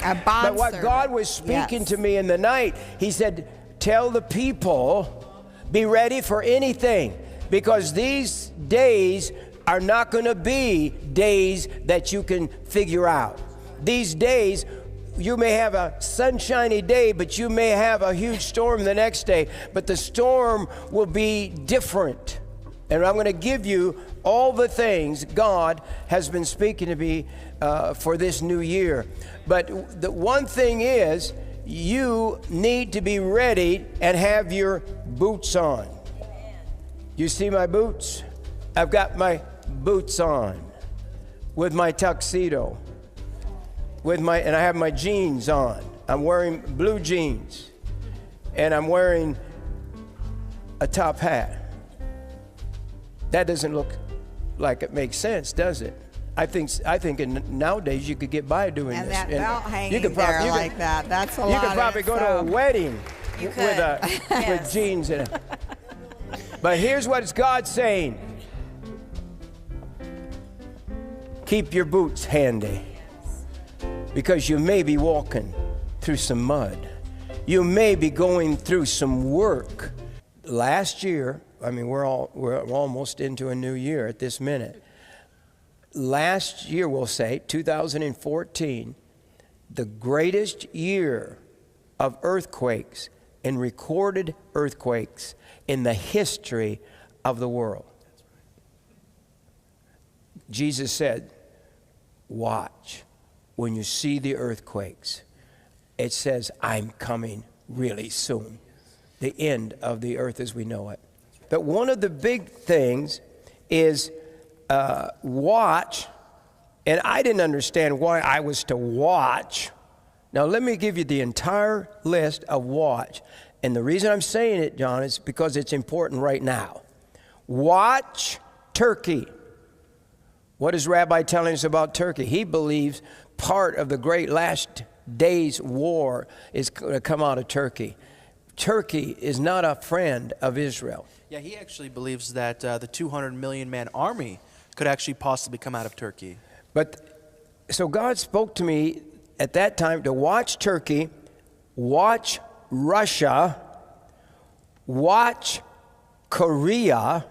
A bondservant. But what God was speaking to me in the night, he said, tell the people, be ready for anything, because these days are not going to be days that you can figure out. These days, you may have a sunshiny day, but you may have a huge storm the next day, but the storm will be different. And I'm going to give you all the things God has been speaking to me for this new year. But the one thing is, you need to be ready and have your boots on. You see my boots? I've got my boots on with my tuxedo, and I have my jeans on. I'm wearing blue jeans, and I'm wearing a top hat. That doesn't look like it makes sense, does it? I think nowadays you could get by doing and this. That belt hanging like that, that's a lot. You could probably go to a wedding yes. with jeans in it. But here's what God's saying. Keep your boots handy, because you may be walking through some mud. You may be going through some work. Last year, I mean, we're almost into a new year at this minute. Last year, we'll say, 2014, the greatest year of earthquakes and recorded earthquakes in the history of the world. Jesus said, watch when you see the earthquakes. It says, I'm coming really soon. The end of the earth as we know it. But one of the big things is watch, and I didn't understand why I was to watch. Now let me give you the entire list of watch. And the reason I'm saying it, John, is because it's important right now. Watch Turkey. What is Rabbi telling us about Turkey? He believes part of the great last days war is going to come out of Turkey. Turkey is not a friend of Israel. Yeah, he actually believes that the 200 million man army could actually possibly come out of Turkey. But so God spoke to me at that time to watch Turkey, watch Russia, watch Korea.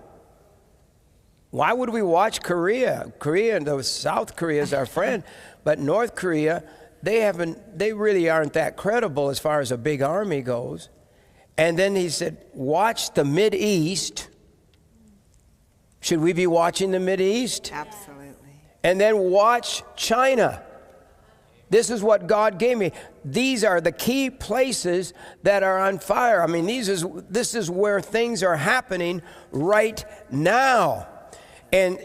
Why would we watch Korea? Korea and South Korea is our friend, but North Korea, they really aren't that credible as far as a big army goes. And then he said, watch the Mideast. Should we be watching the Mideast? Absolutely. And then watch China. This is what God gave me. These are the key places that are on fire. I mean, this is where things are happening right now. And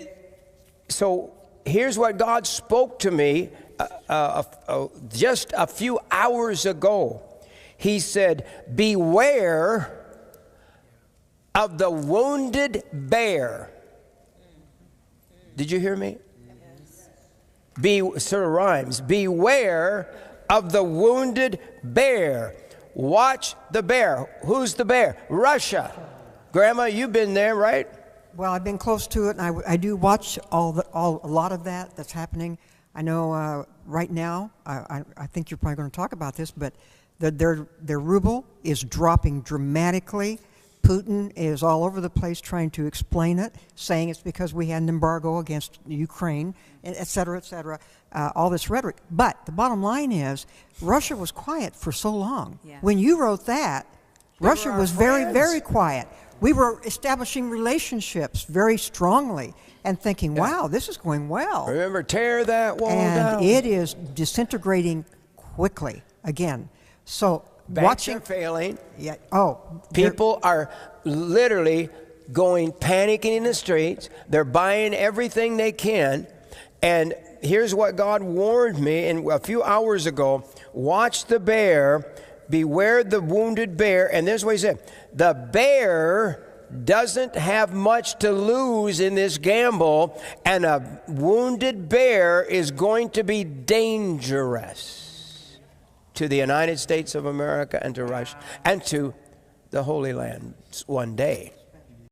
so here's what God spoke to me just a few hours ago. He said, beware of the wounded bear. Did you hear me? Yes. Sort of rhymes. Beware of the wounded bear. Watch the bear. Who's the bear? Russia. Grandma, you've been there, right? Well, I've been close to it, and I do watch a lot of that's happening. I know right now, I think you're probably going to talk about this, but their ruble is dropping dramatically. Putin is all over the place trying to explain it, saying it's because we had an embargo against Ukraine, et cetera, all this rhetoric. But the bottom line is, Russia was quiet for so long. Yeah. When you wrote that, Russia was very, very quiet. We were establishing relationships very strongly and thinking, wow, this is going well. Remember, tear that wall down. And it is disintegrating quickly again. So banks are failing. Yeah. People are literally panicking in the streets. They're buying everything they can. And here's what God warned me a few hours ago. Watch the bear. Beware the wounded bear. And this is what he said. The bear doesn't have much to lose in this gamble, and a wounded bear is going to be dangerous to the United States of America and to Russia and to the Holy Land one day.